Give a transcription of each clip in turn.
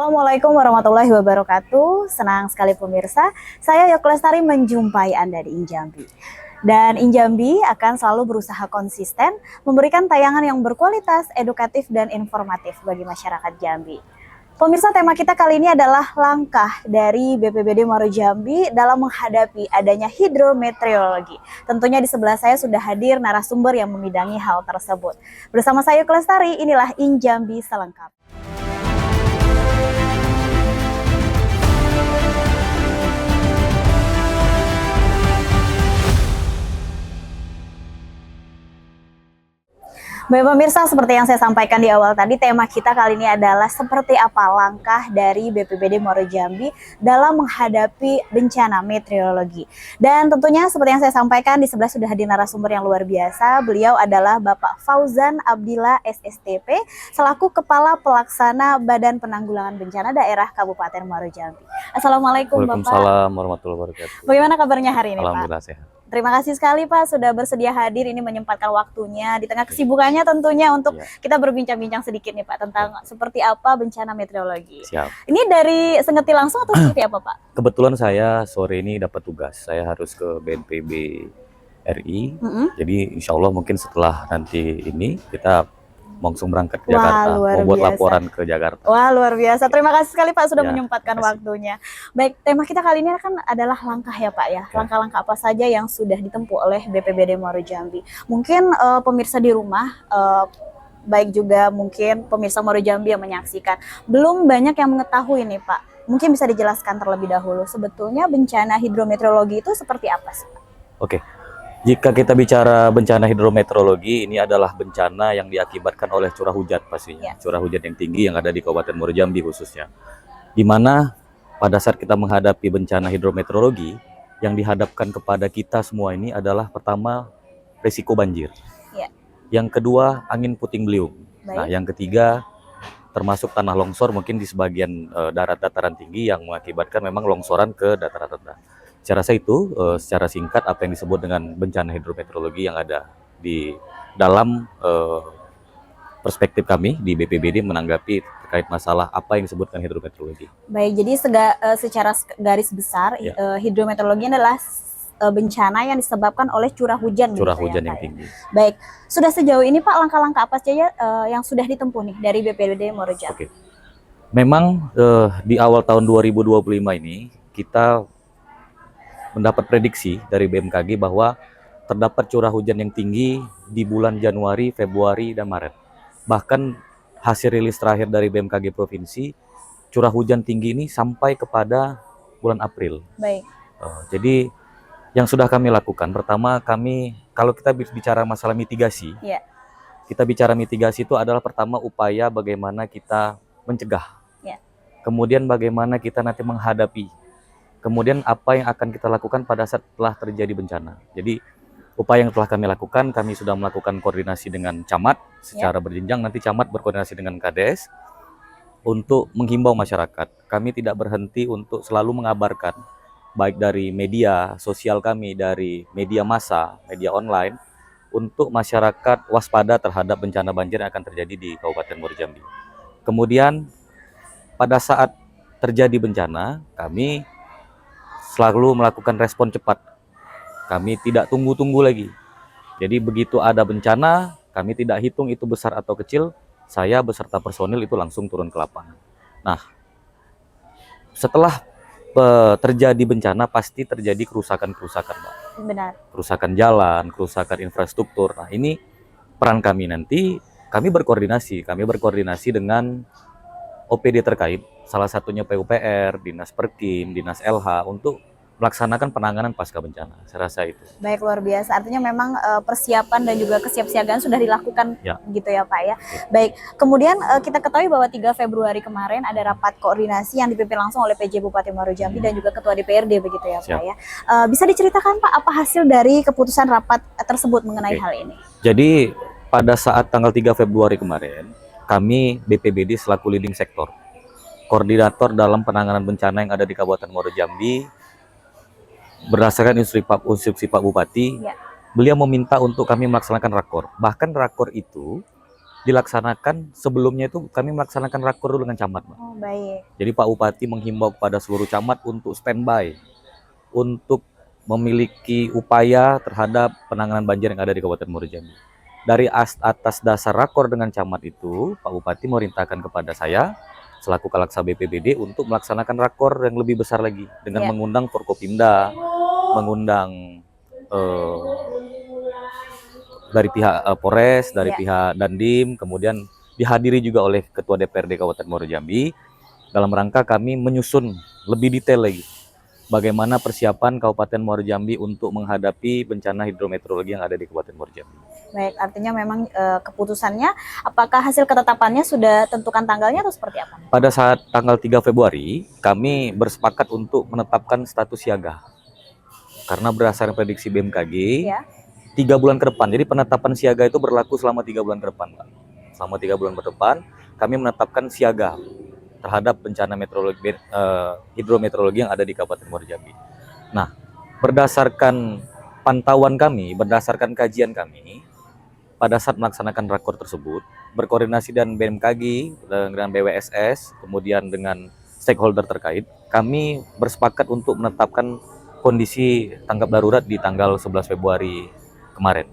Assalamualaikum warahmatullahi wabarakatuh. Senang sekali pemirsa, saya Yok Lestari menjumpai Anda di Injambi. Dan Injambi akan selalu berusaha konsisten memberikan tayangan yang berkualitas, edukatif, dan informatif bagi masyarakat Jambi. Pemirsa, tema kita kali ini adalah langkah dari BPBD Muaro Jambi dalam menghadapi adanya hidrometeorologi. Tentunya di sebelah saya sudah hadir narasumber yang membidangi hal tersebut. Bersama saya Yok Lestari, inilah Injambi selengkapnya. Baik pemirsa, seperti yang saya sampaikan di awal tadi, tema kita kali ini adalah seperti apa langkah dari BPBD Muaro Jambi dalam menghadapi bencana meteorologi. Dan tentunya seperti yang saya sampaikan, di sebelah sudah hadir narasumber yang luar biasa. Beliau adalah Bapak Fauzan Abdillah SSTP, selaku Kepala Pelaksana Badan Penanggulangan Bencana Daerah Kabupaten Muaro Jambi. Assalamualaikum Bapak. Waalaikumsalam warahmatullahi wabarakatuh. Bagaimana kabarnya hari ini Pak? Alhamdulillah sehat. Terima kasih sekali Pak sudah bersedia hadir ini menyempatkan waktunya di tengah kesibukannya tentunya untuk kita berbincang-bincang sedikit nih Pak tentang seperti apa bencana meteorologi. Siap. Ini dari Sengeti langsung atau seperti apa Pak? Kebetulan saya sore ini dapat tugas. Saya harus ke BNPB RI. Jadi insya Allah mungkin setelah nanti ini kita langsung berangkat ke Jakarta, membuat laporan ke Jakarta. Wah, luar biasa. Terima kasih sekali Pak sudah menyempatkan waktunya. Baik, tema kita kali ini kan adalah langkah ya Pak ya. Langkah-langkah apa saja yang sudah ditempuh oleh BPBD Muaro Jambi. Mungkin pemirsa di rumah, baik juga mungkin pemirsa Muaro Jambi yang menyaksikan, belum banyak yang mengetahui nih Pak. Mungkin bisa dijelaskan terlebih dahulu, sebetulnya bencana hidrometeorologi itu seperti apa sih Pak? Oke. Jika kita bicara bencana hidrometeorologi, ini adalah bencana yang diakibatkan oleh curah hujan pastinya. Curah hujan yang tinggi yang ada di Kabupaten Muaro Jambi khususnya. Di mana pada saat kita menghadapi bencana hidrometeorologi, yang dihadapkan kepada kita semua ini adalah pertama, risiko banjir. Yang kedua, angin puting beliung. Nah, yang ketiga, termasuk tanah longsor mungkin di sebagian darat dataran tinggi yang mengakibatkan memang longsoran ke dataran rendah. Saya rasa itu secara singkat apa yang disebut dengan bencana hidrometeorologi yang ada di dalam perspektif kami di BPBD menanggapi terkait masalah apa yang disebutkan hidrometeorologi. Baik, jadi secara garis besar hidrometeorologi adalah bencana yang disebabkan oleh curah hujan. Curah hujan yang tinggi. Baik, sudah sejauh ini Pak langkah-langkah apa saja yang sudah ditempuh nih dari BPBD Muaro Jambi? Memang di awal tahun 2025 ini kita mendapat prediksi dari BMKG bahwa terdapat curah hujan yang tinggi di bulan Januari, Februari, dan Maret. Bahkan hasil rilis terakhir dari BMKG Provinsi, curah hujan tinggi ini sampai kepada bulan April. Baik. Jadi yang sudah kami lakukan, pertama kalau kita bicara masalah mitigasi, kita bicara mitigasi itu adalah pertama upaya bagaimana kita mencegah. Kemudian bagaimana kita nanti menghadapi. Kemudian apa yang akan kita lakukan pada saat telah terjadi bencana. Jadi upaya yang telah kami lakukan, kami sudah melakukan koordinasi dengan camat secara berjenjang. Nanti camat berkoordinasi dengan KDS untuk menghimbau masyarakat. Kami tidak berhenti untuk selalu mengabarkan, baik dari media sosial kami, dari media massa, media online, untuk masyarakat waspada terhadap bencana banjir yang akan terjadi di Kabupaten Muaro Jambi. Kemudian pada saat terjadi bencana, kami selalu melakukan respon cepat. Kami tidak tunggu-tunggu lagi. Jadi begitu ada bencana, kami tidak hitung itu besar atau kecil, saya beserta personil itu langsung turun ke lapangan. Nah, setelah terjadi bencana pasti terjadi kerusakan-kerusakan, Mbak. Benar. Kerusakan jalan, kerusakan infrastruktur. Nah, ini peran kami nanti, kami berkoordinasi dengan OPD terkait, salah satunya PUPR, Dinas Perkim, Dinas LH untuk melaksanakan penanganan pasca bencana. Saya rasa itu. Baik, luar biasa. Artinya memang persiapan dan juga kesiapsiagaan sudah dilakukan gitu ya Pak ya. Baik, kemudian kita ketahui bahwa 3 Februari kemarin ada rapat koordinasi yang dipimpin langsung oleh PJ Bupati Muaro Jambi dan juga Ketua DPRD begitu ya Pak ya. Bisa diceritakan Pak apa hasil dari keputusan rapat tersebut mengenai hal ini? Jadi pada saat tanggal 3 Februari kemarin, kami BPBD selaku leading sektor, koordinator dalam penanganan bencana yang ada di Kabupaten Muaro Jambi, berdasarkan instruksi Pak Bupati, beliau meminta untuk kami melaksanakan rakor. Bahkan rakor itu dilaksanakan sebelumnya itu kami melaksanakan rakor dulu dengan camat, Mbak. Oh, baik. Jadi Pak Bupati menghimbau kepada seluruh camat untuk standby, untuk memiliki upaya terhadap penanganan banjir yang ada di Kabupaten Muaro Jambi. Dari atas dasar rakor dengan camat itu, Pak Bupati merintahkan kepada saya selaku Kalaksa BPBD untuk melaksanakan rakor yang lebih besar lagi dengan mengundang Forkopimda, mengundang dari pihak Polres, dari pihak Dandim, kemudian dihadiri juga oleh Ketua DPRD Kabupaten Muaro Jambi dalam rangka kami menyusun lebih detail lagi bagaimana persiapan Kabupaten Muaro Jambi untuk menghadapi bencana hidrometeorologi yang ada di Kabupaten Muaro Jambi. Baik, artinya memang keputusannya, apakah hasil ketetapannya sudah tentukan tanggalnya atau seperti apa? Pada saat tanggal 3 Februari, kami bersepakat untuk menetapkan status siaga. Karena berdasarkan prediksi BMKG, 3 bulan ke depan. Jadi penetapan siaga itu berlaku selama 3 bulan ke depan, Pak. Selama 3 bulan ke depan, kami menetapkan siaga terhadap bencana hidrometeorologi yang ada di Kabupaten Muaro Jambi. Nah, berdasarkan pantauan kami, berdasarkan kajian kami, pada saat melaksanakan rakor tersebut, berkoordinasi dengan BMKG, dengan BWSS, kemudian dengan stakeholder terkait, kami bersepakat untuk menetapkan kondisi tanggap darurat di tanggal 11 Februari kemarin.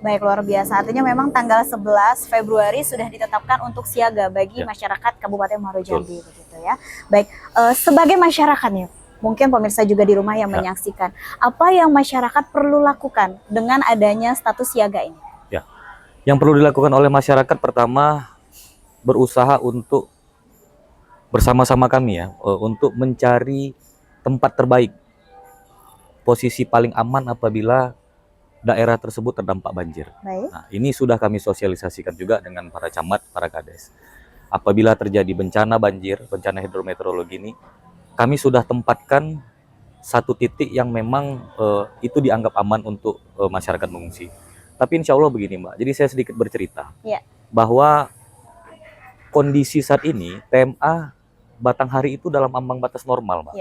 Baik, luar biasa. Artinya memang tanggal 11 Februari sudah ditetapkan untuk siaga bagi masyarakat Kabupaten Muaro Jambi, begitu ya. Baik, sebagai masyarakat nih, mungkin pemirsa juga di rumah yang menyaksikan, apa yang masyarakat perlu lakukan dengan adanya status siaga ini? Yang perlu dilakukan oleh masyarakat pertama berusaha untuk bersama-sama kami untuk mencari tempat terbaik, posisi paling aman apabila daerah tersebut terdampak banjir. Baik. Nah, ini sudah kami sosialisasikan juga dengan para camat, para kades. Apabila terjadi bencana banjir, bencana hidrometeorologi ini, kami sudah tempatkan satu titik yang memang itu dianggap aman untuk masyarakat mengungsi. Tapi insya Allah begini, Mbak, jadi saya sedikit bercerita bahwa kondisi saat ini TMA Batanghari itu dalam ambang batas normal, Mbak.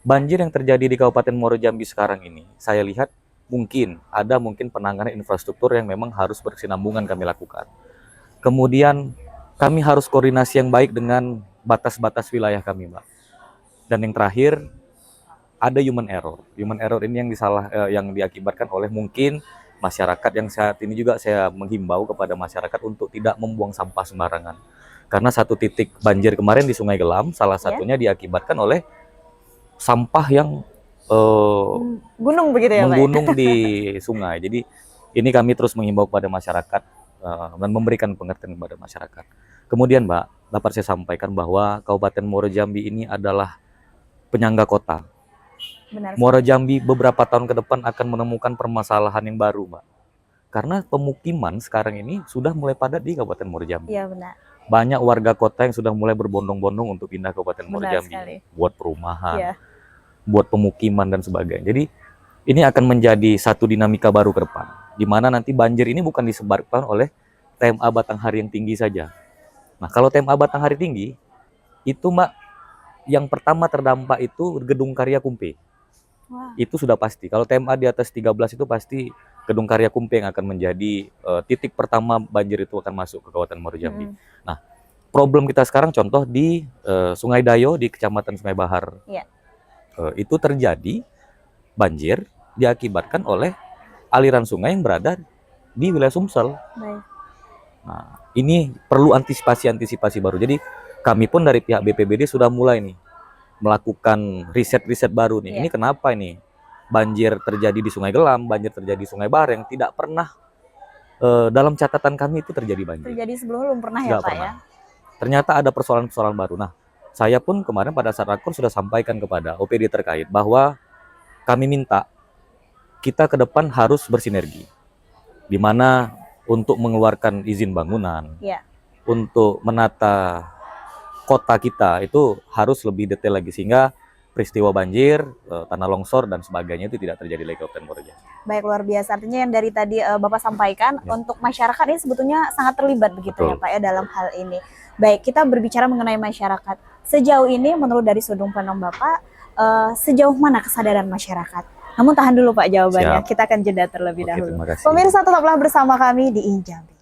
Banjir yang terjadi di Kabupaten Muaro Jambi sekarang ini, saya lihat mungkin penanganan infrastruktur yang memang harus berkesinambungan kami lakukan. Kemudian kami harus koordinasi yang baik dengan batas-batas wilayah kami, Mbak. Dan yang terakhir, ada human error. Human error ini yang diakibatkan oleh mungkin masyarakat yang saat ini juga saya menghimbau kepada masyarakat untuk tidak membuang sampah sembarangan. Karena satu titik banjir kemarin di Sungai Gelam, salah satunya diakibatkan oleh sampah yang gunung begitu ya, menggunung di sungai. Jadi ini kami terus menghimbau kepada masyarakat dan memberikan pengertian kepada masyarakat. Kemudian, Mbak, dapat saya sampaikan bahwa Kabupaten Muaro Jambi ini adalah penyangga kota. Muaro Jambi beberapa tahun ke depan akan menemukan permasalahan yang baru, Mbak. Karena pemukiman sekarang ini sudah mulai padat di Kabupaten Muaro Jambi. Iya, benar. Banyak warga kota yang sudah mulai berbondong-bondong untuk pindah ke Kabupaten Muaro Jambi, buat perumahan, buat pemukiman dan sebagainya. Jadi ini akan menjadi satu dinamika baru ke depan, di mana nanti banjir ini bukan disebabkan oleh TMA Batanghari yang tinggi saja. Nah, kalau TMA Batanghari tinggi, itu, Mbak, yang pertama terdampak itu Gedung Karya Kumpe. Itu sudah pasti. Kalau TMA di atas 13 itu pasti Gedung Karya Kumpe yang akan menjadi titik pertama banjir itu akan masuk ke Kabupaten Muaro Jambi. Nah, problem kita sekarang contoh di Sungai Dayo di Kecamatan Sungai Bahar. Itu terjadi banjir diakibatkan oleh aliran sungai yang berada di wilayah Sumsel. Nah, ini perlu antisipasi baru. Jadi kami pun dari pihak BPBD sudah mulai nih melakukan riset baru nih. Ini kenapa ini banjir terjadi di Sungai Gelam, banjir terjadi di Sungai Bahar yang tidak pernah dalam catatan kami itu terjadi banjir. Terjadi sebelumnya belum pernah ya, Pak ya? Ternyata ada persoalan-persoalan baru. Nah, saya pun kemarin pada saat rakor sudah sampaikan kepada OPD terkait bahwa kami minta kita ke depan harus bersinergi. Di mana untuk mengeluarkan izin bangunan, untuk menata kota kita itu harus lebih detail lagi sehingga peristiwa banjir, tanah longsor dan sebagainya itu tidak terjadi lagi di Kabupaten Muaro Jambi. Baik, luar biasa. Artinya yang dari tadi Bapak sampaikan untuk masyarakat ini sebetulnya sangat terlibat begitu ya, Pak ya, dalam hal ini. Baik, kita berbicara mengenai masyarakat. Sejauh ini menurut dari sudut pandang Bapak, sejauh mana kesadaran masyarakat? Namun tahan dulu Pak jawabannya. Kita akan jeda terlebih dahulu. Terima kasih. Pemirsa tetaplah bersama kami di InJambi.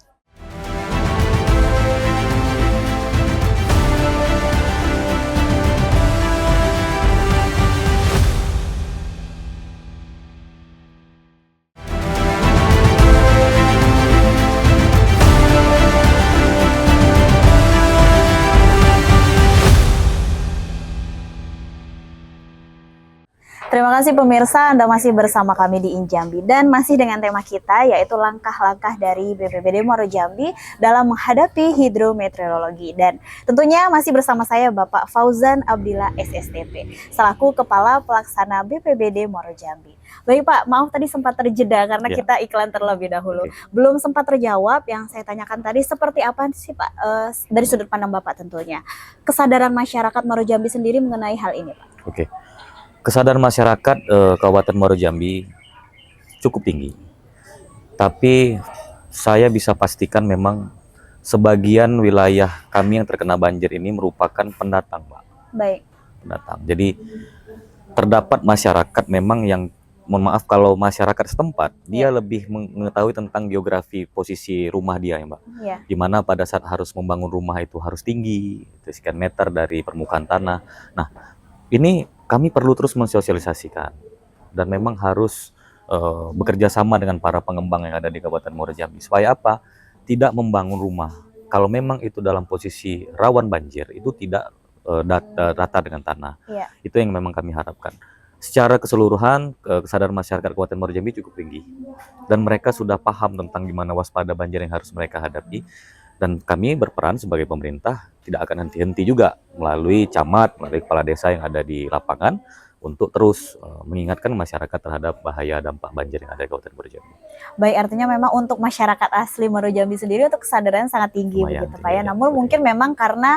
Terima kasih pemirsa, Anda masih bersama kami di Injambi dan masih dengan tema kita yaitu langkah-langkah dari BPBD Muaro Jambi dalam menghadapi hidrometeorologi. Dan tentunya masih bersama saya Bapak Fauzan Abdillah SSTP selaku Kepala Pelaksana BPBD Muaro Jambi. Baik Pak, maaf tadi sempat terjeda karena kita iklan terlebih dahulu. Belum sempat terjawab yang saya tanyakan tadi, seperti apa sih Pak dari sudut pandang Bapak tentunya kesadaran masyarakat Muaro Jambi sendiri mengenai hal ini Pak? Kesadaran masyarakat Kabupaten Muaro Jambi cukup tinggi. Tapi saya bisa pastikan memang sebagian wilayah kami yang terkena banjir ini merupakan pendatang, Pak. Baik. Pendatang. Jadi terdapat masyarakat memang yang, mohon maaf kalau masyarakat setempat, dia lebih mengetahui tentang geografi posisi rumah dia ya Mbak. Di mana pada saat harus membangun rumah itu harus tinggi, sekian meter dari permukaan tanah. Nah, ini kami perlu terus mensosialisasikan dan memang harus bekerja sama dengan para pengembang yang ada di Kabupaten Muaro Jambi. Supaya apa? Tidak membangun rumah kalau memang itu dalam posisi rawan banjir, itu tidak rata dengan tanah. Itu yang memang kami harapkan. Secara keseluruhan, kesadaran masyarakat Kabupaten Muaro Jambi cukup tinggi dan mereka sudah paham tentang gimana waspada banjir yang harus mereka hadapi. Dan kami berperan sebagai pemerintah tidak akan henti-henti juga melalui camat, melalui kepala desa yang ada di lapangan untuk terus mengingatkan masyarakat terhadap bahaya dampak banjir yang ada di Kabupaten Muaro Jambi. Baik, artinya memang untuk masyarakat asli Muaro Jambi sendiri untuk kesadaran sangat tinggi begitu Pak ya. Namun mungkin memang karena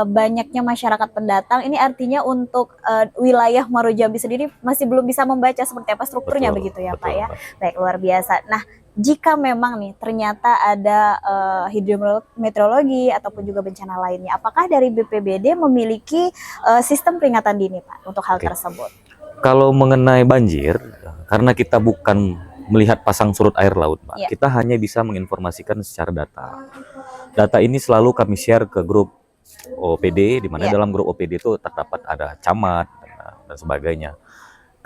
banyaknya masyarakat pendatang, ini artinya untuk wilayah Muaro Jambi sendiri masih belum bisa membaca seperti apa strukturnya begitu ya Pak ya. Baik, luar biasa. Nah, jika memang nih ternyata ada hidrometeorologi ataupun juga bencana lainnya, apakah dari BPBD memiliki sistem peringatan dini Pak untuk hal tersebut? Kalau mengenai banjir, karena kita bukan melihat pasang surut air laut Pak, kita hanya bisa menginformasikan secara data. Data ini selalu kami share ke grup OPD, di mana dalam grup OPD itu terdapat ada camat dan sebagainya.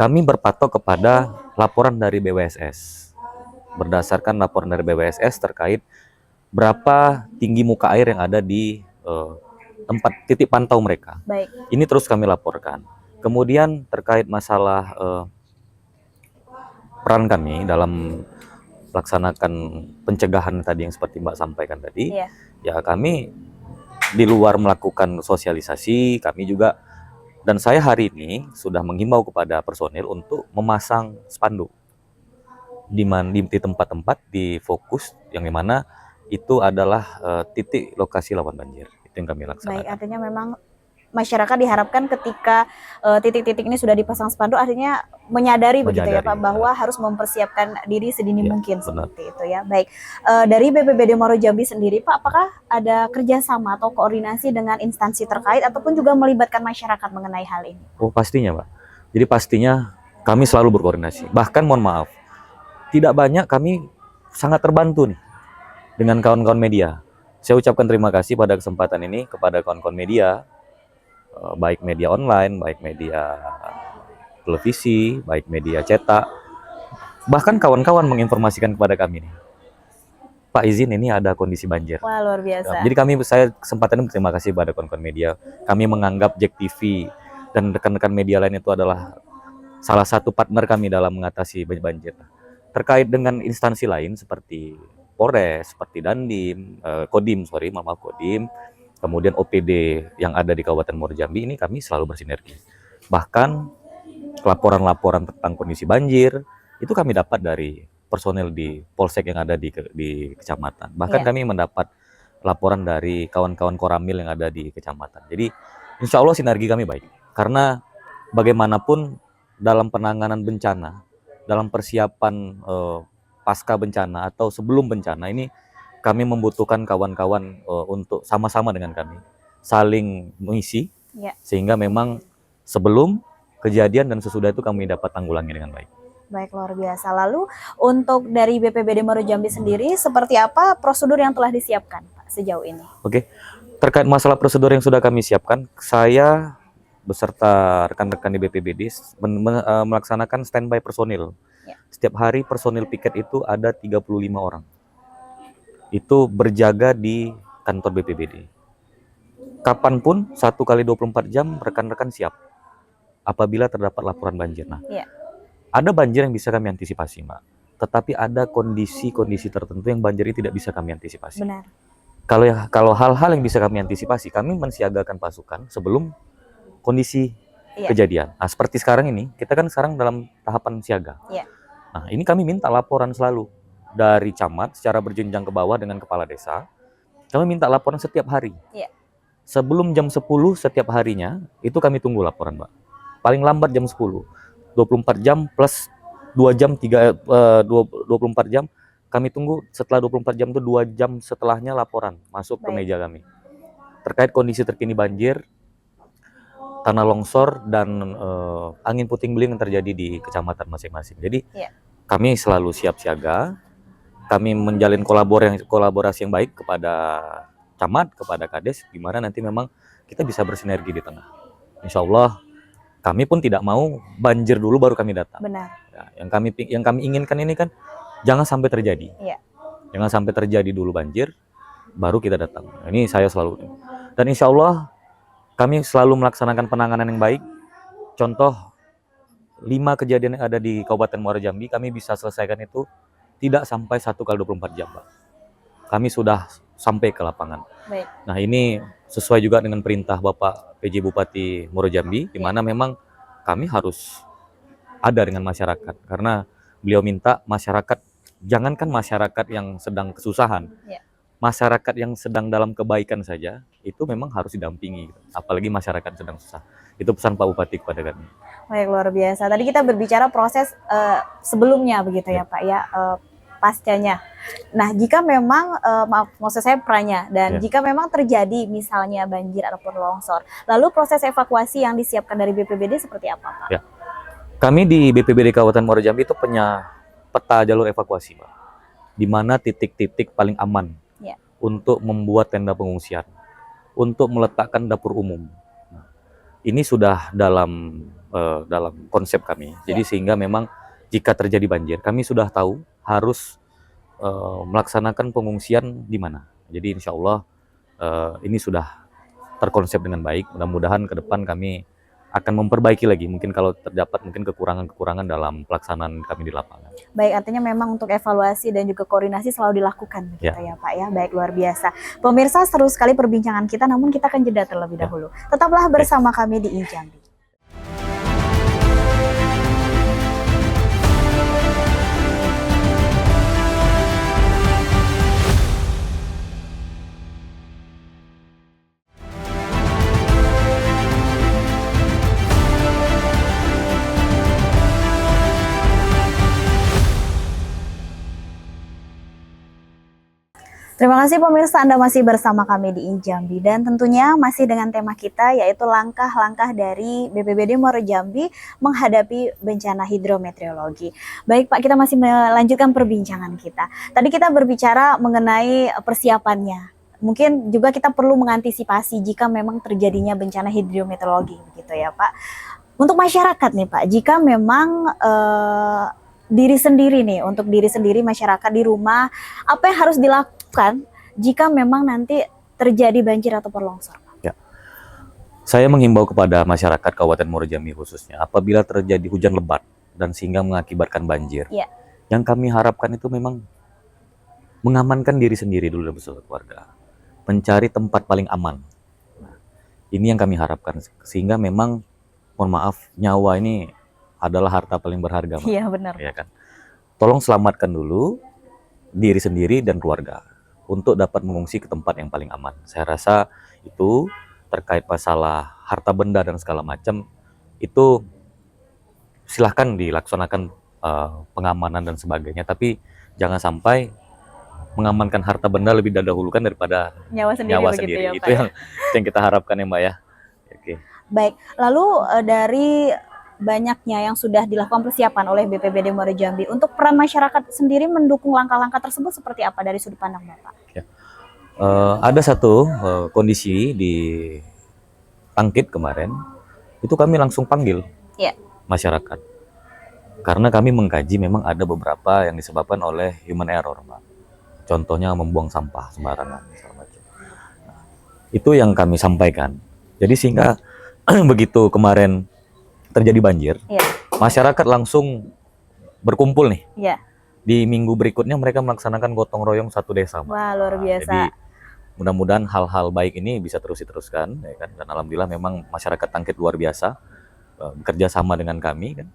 Kami berpatok kepada laporan dari BWSS. Berdasarkan laporan dari BWSS terkait berapa tinggi muka air yang ada di tempat titik pantau mereka. Ini terus kami laporkan. Kemudian terkait masalah peran kami dalam melaksanakan pencegahan tadi yang seperti Mbak sampaikan tadi, ya kami di luar melakukan sosialisasi, kami juga, dan saya hari ini sudah menghimbau kepada personil untuk memasang spanduk di tempat-tempat di fokus yang dimana itu adalah titik lokasi rawan banjir. Itu yang kami laksanakan. Baik, artinya memang masyarakat diharapkan ketika titik-titik ini sudah dipasang spanduk, artinya menyadari begitu ya Pak, bahwa harus mempersiapkan diri sedini mungkin seperti itu ya. Baik, dari BPBD Muaro Jambi sendiri Pak, apakah ada kerjasama atau koordinasi dengan instansi terkait ataupun juga melibatkan masyarakat mengenai hal ini? Oh pastinya Pak. Jadi pastinya kami selalu berkoordinasi. Bahkan mohon maaf, tidak banyak, kami sangat terbantu nih dengan kawan-kawan media. Saya ucapkan terima kasih pada kesempatan ini kepada kawan-kawan media, baik media online, baik media televisi, baik media cetak. Bahkan kawan-kawan menginformasikan kepada kami nih, Pak izin ini ada kondisi banjir. Wah, luar biasa. Jadi saya kesempatan ini berterima kasih pada kawan-kawan media. Kami menganggap JEK TV dan rekan-rekan media lain itu adalah salah satu partner kami dalam mengatasi banjir. Terkait dengan instansi lain seperti Polres, seperti Dandim, Kodim, kemudian OPD yang ada di Kabupaten Muaro Jambi, ini kami selalu bersinergi. Bahkan laporan-laporan tentang kondisi banjir itu kami dapat dari personel di Polsek yang ada di kecamatan. Bahkan kami mendapat laporan dari kawan-kawan Koramil yang ada di kecamatan. Jadi insya Allah sinergi kami baik. Karena bagaimanapun dalam penanganan bencana, dalam persiapan pasca bencana atau sebelum bencana ini, kami membutuhkan kawan-kawan untuk sama-sama dengan kami saling mengisi, sehingga memang sebelum kejadian dan sesudah itu kami dapat tanggulangi dengan baik. Baik, luar biasa. Lalu untuk dari BPBD Muaro Jambi sendiri, seperti apa prosedur yang telah disiapkan Pak sejauh ini? Terkait masalah prosedur yang sudah kami siapkan, saya beserta rekan-rekan di BPBD melaksanakan standby personil. Setiap hari personil piket itu ada 35 orang. Itu berjaga di kantor BPBD. Kapanpun 1 kali 24 jam rekan-rekan siap. apabila terdapat laporan banjir. Nah, Iya. ada banjir yang bisa kami antisipasi, Mbak. Tetapi ada kondisi-kondisi tertentu yang banjir ini tidak bisa kami antisipasi. Benar. Kalau hal-hal yang bisa kami antisipasi, kami mensiagakan pasukan sebelum kondisi Iya. kejadian. Nah, seperti sekarang ini, kita kan sekarang dalam tahapan siaga. Iya. Nah, ini kami minta laporan selalu dari camat secara berjenjang ke bawah dengan kepala desa. Kami minta laporan setiap hari. Iya. Sebelum jam 10 setiap harinya, itu kami tunggu laporan, Mbak. Paling lambat jam 10. 24 jam plus 2 jam 24 jam kami tunggu. Setelah 24 jam itu 2 jam setelahnya laporan masuk ke meja kami terkait kondisi terkini banjir, tanah longsor, dan angin puting beliung yang terjadi di kecamatan masing-masing. Jadi kami selalu siap siaga, kami menjalin kolaborasi yang baik kepada camat, kepada kades, gimana nanti memang kita bisa bersinergi di tengah. Insya Allah kami pun tidak mau banjir dulu baru kami datang. Benar. Ya, yang kami inginkan ini kan jangan sampai terjadi. Iya. Jangan sampai terjadi dulu banjir, baru kita datang. Ini saya selalu. Dan insya Allah kami selalu melaksanakan penanganan yang baik. Contoh 5 kejadian yang ada di Kabupaten Muara Jambi, kami bisa selesaikan itu tidak sampai 1 kali 24 jam, Pak. Kami sudah sampai ke lapangan. Baik. Nah, ini sesuai juga dengan perintah Bapak PJ Bupati Muara Jambi, di mana memang kami harus ada dengan masyarakat. Karena beliau minta masyarakat, jangankan masyarakat yang sedang kesusahan, masyarakat yang sedang dalam kebaikan saja, itu memang harus didampingi. Apalagi masyarakat sedang susah. Itu pesan Pak Bupati kepada kami. Baik, luar biasa. Tadi kita berbicara proses sebelumnya begitu ya Pak ya, pascanya. Nah, jika memang, maksud saya pranya, dan jika memang terjadi misalnya banjir ataupun longsor, lalu proses evakuasi yang disiapkan dari BPBD seperti apa, Pak? Ya. Kami di BPBD Kabupaten Muara Jambi itu punya peta jalur evakuasi, Pak. Di mana titik-titik paling aman untuk membuat tenda pengungsian, untuk meletakkan dapur umum. Nah, ini sudah dalam konsep kami. Jadi sehingga memang jika terjadi banjir, kami sudah tahu harus melaksanakan pengungsian di mana. Jadi insya Allah ini sudah terkonsep dengan baik. Mudah-mudahan ke depan kami akan memperbaiki lagi. Mungkin kalau terdapat mungkin kekurangan-kekurangan dalam pelaksanaan kami di lapangan. Baik, artinya memang untuk evaluasi dan juga koordinasi selalu dilakukan begitu ya Pak ya. Baik, luar biasa. Pemirsa, seru sekali perbincangan kita, namun kita akan jeda terlebih dahulu. Tetaplah bersama kami di Injambi. Terima kasih pemirsa, Anda masih bersama kami di Injambi, dan tentunya masih dengan tema kita yaitu langkah-langkah dari BPBD Muara Jambi menghadapi bencana hidrometeorologi. Baik Pak, kita masih melanjutkan perbincangan kita. Tadi kita berbicara mengenai persiapannya. Mungkin juga kita perlu mengantisipasi jika memang terjadinya bencana hidrometeorologi begitu ya Pak. Untuk masyarakat nih Pak, jika memang diri sendiri nih, untuk diri sendiri masyarakat di rumah, apa yang harus dilakukan jika memang nanti terjadi banjir ataupun longsor? Ya. Saya menghimbau kepada masyarakat Kabupaten Muara Jambi khususnya, apabila terjadi hujan lebat dan sehingga mengakibatkan banjir, yang kami harapkan itu memang mengamankan diri sendiri dulu bersama keluarga, mencari tempat paling aman. Nah, ini yang kami harapkan, sehingga memang, mohon maaf, nyawa ini adalah harta paling berharga. Iya benar. Ya kan? Tolong selamatkan dulu diri sendiri dan keluarga untuk dapat mengungsi ke tempat yang paling aman. Saya rasa itu terkait masalah harta benda dan segala macam, itu silahkan dilaksanakan pengamanan dan sebagainya, tapi jangan sampai mengamankan harta benda lebih dahulukan daripada nyawa sendiri. Ya, itu yang kita harapkan ya Mbak ya. Oke. Baik, lalu dari banyaknya yang sudah dilakukan persiapan oleh BPBD Muara Jambi, untuk peran masyarakat sendiri mendukung langkah-langkah tersebut seperti apa dari sudut pandang Bapak? Ya. Ada satu kondisi di Tangkit kemarin, itu kami langsung panggil masyarakat. Karena kami mengkaji memang ada beberapa yang disebabkan oleh human error, Pak. Contohnya membuang sampah sembarangan, segala macam. Nah, itu yang kami sampaikan. Jadi sehingga begitu kemarin terjadi banjir, Iya. masyarakat langsung berkumpul nih. Iya. Di minggu berikutnya mereka melaksanakan gotong royong satu desa, Mbak. Wah, luar biasa. Jadi mudah-mudahan hal-hal baik ini bisa terus diteruskan, ya kan? Dan alhamdulillah memang masyarakat Tangkit luar biasa, bekerja sama dengan kami, kan?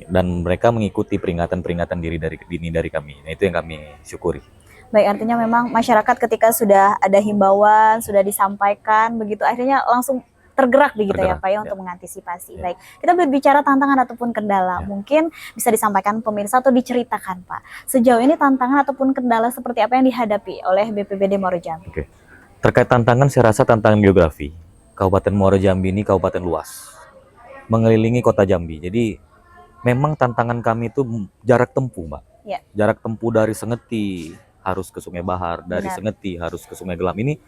Dan mereka mengikuti peringatan-peringatan dini dari kami. Nah, itu yang kami syukuri. Baik, artinya memang masyarakat ketika sudah ada himbauan, sudah disampaikan, begitu akhirnya langsung tergerak begitu ya Pak ya untuk mengantisipasi. Baik, kita berbicara tantangan ataupun kendala, mungkin bisa disampaikan pemirsa atau diceritakan Pak. Sejauh ini tantangan ataupun kendala seperti apa yang dihadapi oleh BPBD Muaro Jambi? Oke. Terkait tantangan, saya rasa tantangan geografi. Kabupaten Muaro Jambi ini kabupaten luas, mengelilingi kota Jambi. Jadi memang tantangan kami itu jarak tempuh, Mbak. Ya. Jarak tempuh dari Sengeti harus ke Sungai Bahar, dari Sengeti harus ke Sungai Gelam. Ini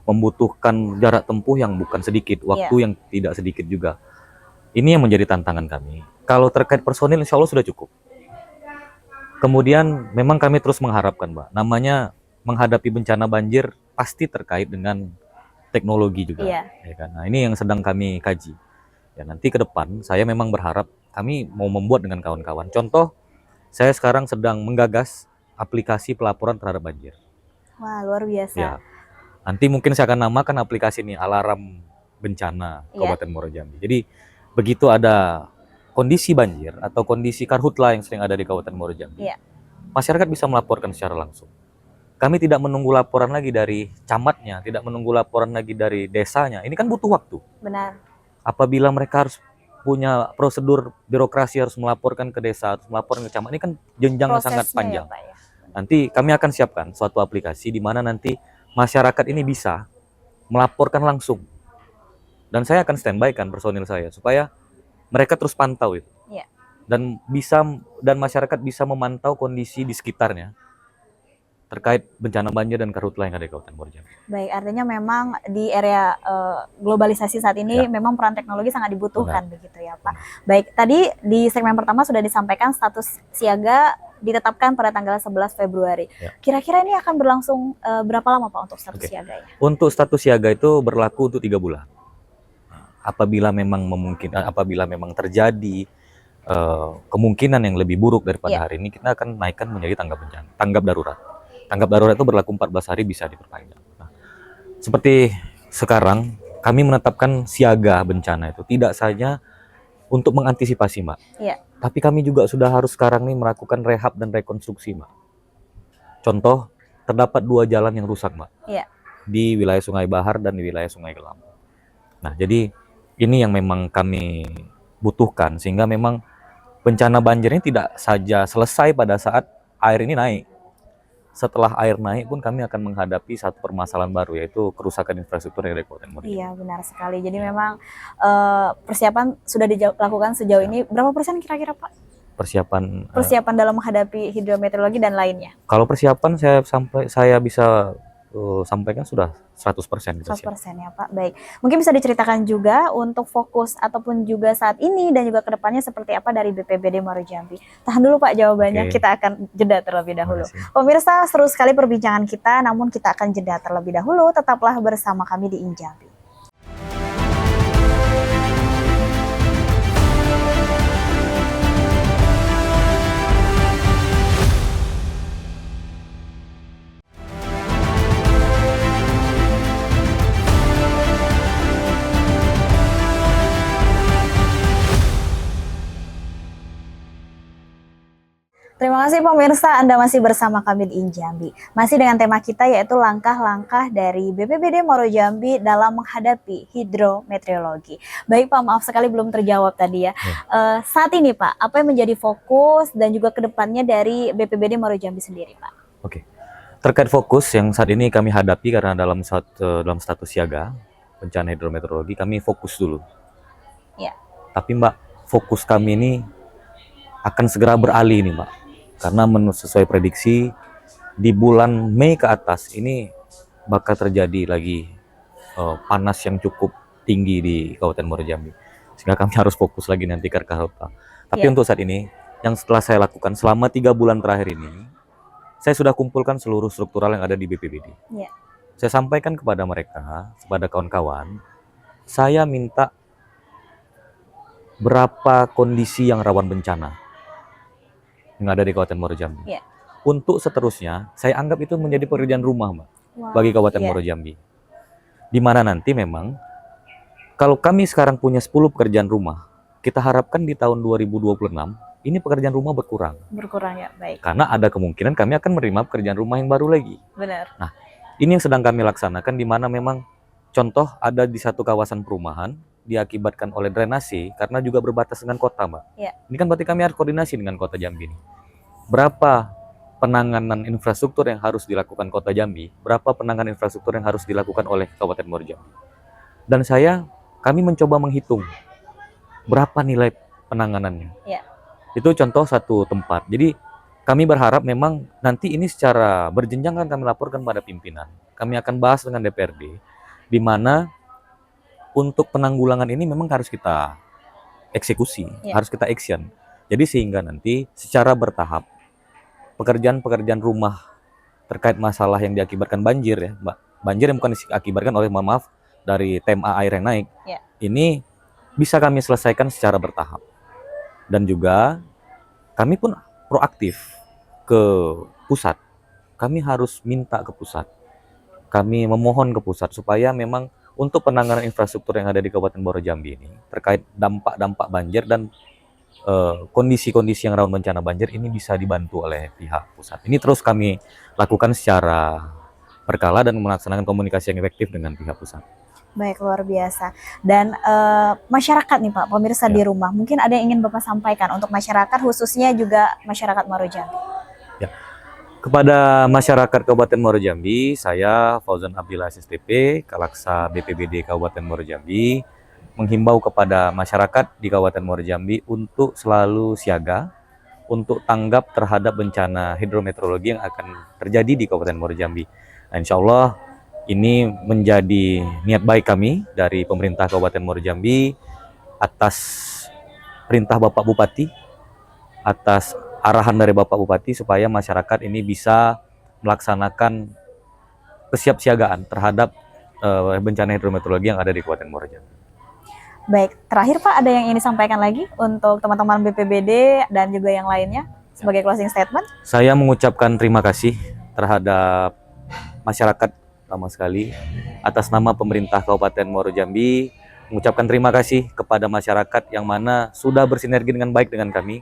membutuhkan jarak tempuh yang bukan sedikit, waktu yang tidak sedikit juga. Ini yang menjadi tantangan kami. Kalau terkait personil, insya Allah sudah cukup. Kemudian memang kami terus mengharapkan, Mbak, namanya menghadapi bencana banjir pasti terkait dengan teknologi juga. Ya kan? Nah, ini yang sedang kami kaji. Ya, nanti ke depan saya memang berharap kami mau membuat dengan kawan-kawan. Contoh, saya sekarang sedang menggagas aplikasi pelaporan terhadap banjir. Wah, luar biasa. Ya. Nanti mungkin saya akan namakan aplikasi ini Alarm Bencana Kabupaten Muaro Jambi. Jadi begitu ada kondisi banjir atau kondisi karhutla yang sering ada di Kabupaten Muaro Jambi, masyarakat bisa melaporkan secara langsung. Kami tidak menunggu laporan lagi dari camatnya, tidak menunggu laporan lagi dari desanya. Ini kan butuh waktu. Benar. Apabila mereka harus punya prosedur birokrasi, harus melaporkan ke desa, harus melaporkan ke camat, ini kan jenjangnya sangat panjang. Nanti kami akan siapkan suatu aplikasi di mana nanti masyarakat ini bisa melaporkan langsung. Dan saya akan standby kan personil saya supaya mereka terus pantau itu. Dan masyarakat bisa memantau kondisi di sekitarnya terkait bencana banjir dan karhutla yang ada di Kabupaten Muaro Jambi. Baik, artinya memang di area globalisasi saat ini memang peran teknologi sangat dibutuhkan begitu ya Pak. Baik, tadi di segmen pertama sudah disampaikan status siaga ditetapkan pada tanggal 11 Februari. Kira-kira ini akan berlangsung berapa lama Pak untuk status siaganya? Untuk status siaga itu berlaku untuk 3 bulan. Apabila memang terjadi kemungkinan yang lebih buruk daripada hari ini, kita akan naikkan menjadi tanggap darurat. Tanggap darurat itu berlaku 14 hari, bisa diperpanjang. Nah, seperti sekarang kami menetapkan siaga bencana itu tidak saja untuk mengantisipasi, Mbak. Tapi kami juga sudah harus sekarang nih melakukan rehab dan rekonstruksi, Mbak. Contoh, terdapat 2 jalan yang rusak, Mbak. Di wilayah Sungai Bahar dan di wilayah Sungai Gelam. Nah, jadi ini yang memang kami butuhkan sehingga memang bencana banjir ini tidak saja selesai pada saat air ini naik. Setelah air naik pun kami akan menghadapi satu permasalahan baru, yaitu kerusakan infrastruktur yang ada di Kabupaten Muaro Jambi. Iya, benar sekali. Jadi memang persiapan sudah dilakukan sejauh ini. Berapa persen kira-kira Pak? Persiapan dalam menghadapi hidrometeorologi dan lainnya. Kalau persiapan saya bisa sampaikan sudah 100%. 100% ya Pak. Baik. Mungkin bisa diceritakan juga untuk fokus ataupun juga saat ini dan juga kedepannya seperti apa dari BPBD Muaro Jambi. Tahan dulu Pak jawabannya, kita akan jeda terlebih dahulu. Pemirsa, seru sekali perbincangan kita, namun kita akan jeda terlebih dahulu. Tetaplah bersama kami di Injambi. Terima kasih pemirsa, Anda masih bersama kami di Injambi. Masih dengan tema kita yaitu langkah-langkah dari BPBD Muaro Jambi dalam menghadapi hidrometeorologi. Baik Pak, maaf sekali belum terjawab tadi ya. Saat ini Pak, apa yang menjadi fokus dan juga kedepannya dari BPBD Muaro Jambi sendiri Pak? Oke, terkait fokus yang saat ini kami hadapi karena dalam status siaga bencana hidrometeorologi, kami fokus dulu. Tapi Mbak, fokus kami ini akan segera beralih nih Mbak. Karena menurut sesuai prediksi di bulan Mei ke atas ini bakal terjadi lagi panas yang cukup tinggi di Kabupaten Muaro Jambi. Sehingga kami harus fokus lagi nanti ke karhutla. Tapi untuk saat ini, yang setelah saya lakukan selama 3 bulan terakhir ini, saya sudah kumpulkan seluruh struktural yang ada di BPBD. Saya sampaikan kepada mereka, kepada kawan-kawan, saya minta berapa kondisi yang rawan bencana yang ada di Kabupaten Muaro Jambi. Yeah. Untuk seterusnya, saya anggap itu menjadi pekerjaan rumah, Mbak, bagi Kabupaten Muaro Jambi. Di mana nanti memang, kalau kami sekarang punya 10 pekerjaan rumah, kita harapkan di tahun 2026, ini pekerjaan rumah berkurang. Berkurang ya, baik. Karena ada kemungkinan kami akan menerima pekerjaan rumah yang baru lagi. Benar. Nah, ini yang sedang kami laksanakan, di mana memang contoh ada di satu kawasan perumahan, diakibatkan oleh drainase, karena juga berbatas dengan kota, Mbak. Ya. Ini kan berarti kami harus koordinasi dengan kota Jambi. Berapa penanganan infrastruktur yang harus dilakukan kota Jambi, berapa penanganan infrastruktur yang harus dilakukan oleh Kabupaten Muaro Jambi. Dan kami mencoba menghitung berapa nilai penanganannya. Ya. Itu contoh satu tempat. Jadi kami berharap memang nanti ini secara berjenjang kan kami laporkan pada pimpinan. Kami akan bahas dengan DPRD, di mana untuk penanggulangan ini memang harus kita eksekusi, harus kita action. Jadi sehingga nanti secara bertahap pekerjaan-pekerjaan rumah terkait masalah yang diakibatkan banjir ya, Mbak. Banjir yang bukan diakibatkan oleh, mohon maaf, dari tema air yang naik. Ini bisa kami selesaikan secara bertahap. Dan juga kami pun proaktif ke pusat. Kami harus minta ke pusat. Kami memohon ke pusat supaya memang untuk penanganan infrastruktur yang ada di Kabupaten Muaro Jambi ini terkait dampak-dampak banjir dan kondisi-kondisi yang rawan bencana banjir ini bisa dibantu oleh pihak pusat. Ini terus kami lakukan secara berkala dan melaksanakan komunikasi yang efektif dengan pihak pusat. Baik, luar biasa. Dan masyarakat nih Pak, pemirsa di rumah, mungkin ada yang ingin Bapak sampaikan untuk masyarakat, khususnya juga masyarakat Muaro Jambi. Ya. Kepada masyarakat Kabupaten Muaro Jambi, saya Fauzan Abdillah SSTP, Kalaksa BPBD Kabupaten Muaro Jambi, menghimbau kepada masyarakat di Kabupaten Muaro Jambi untuk selalu siaga, untuk tanggap terhadap bencana hidrometeorologi yang akan terjadi di Kabupaten Muaro Jambi. Nah, insya Allah ini menjadi niat baik kami dari pemerintah Kabupaten Muaro Jambi atas perintah Bapak Bupati, atas arahan dari Bapak Bupati supaya masyarakat ini bisa melaksanakan kesiapsiagaan terhadap bencana hidrometeorologi yang ada di Kabupaten Muaro Jambi. Baik, terakhir Pak, ada yang ingin disampaikan lagi untuk teman-teman BPBD dan juga yang lainnya sebagai closing statement? Saya mengucapkan terima kasih terhadap masyarakat pertama sekali atas nama pemerintah Kabupaten Muaro Jambi, mengucapkan terima kasih kepada masyarakat yang mana sudah bersinergi dengan baik dengan kami,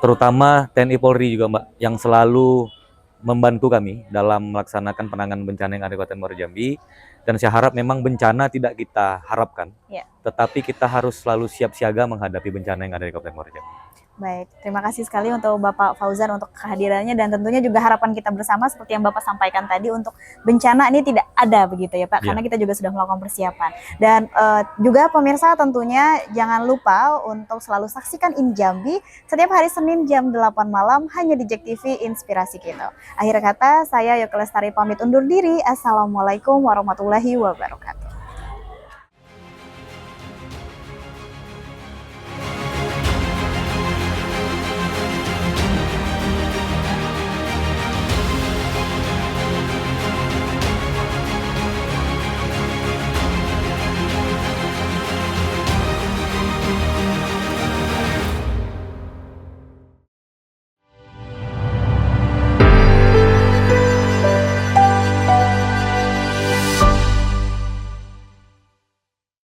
terutama TNI Polri juga, Mbak, yang selalu membantu kami dalam melaksanakan penanganan bencana yang ada di Kabupaten Muaro Jambi. Dan saya harap memang bencana tidak kita harapkan, tetapi kita harus selalu siap siaga menghadapi bencana yang ada di Kabupaten Muaro Jambi. Baik, terima kasih sekali untuk Bapak Fauzan untuk kehadirannya, dan tentunya juga harapan kita bersama seperti yang Bapak sampaikan tadi untuk bencana ini tidak ada begitu ya Pak, karena kita juga sudah melakukan persiapan. Dan juga pemirsa tentunya jangan lupa untuk selalu saksikan Injambi setiap hari Senin jam 8 malam hanya di JEK TV Inspirasi Kita. Akhir kata, saya Yoke Lestari pamit undur diri. Assalamualaikum warahmatullahi wabarakatuh.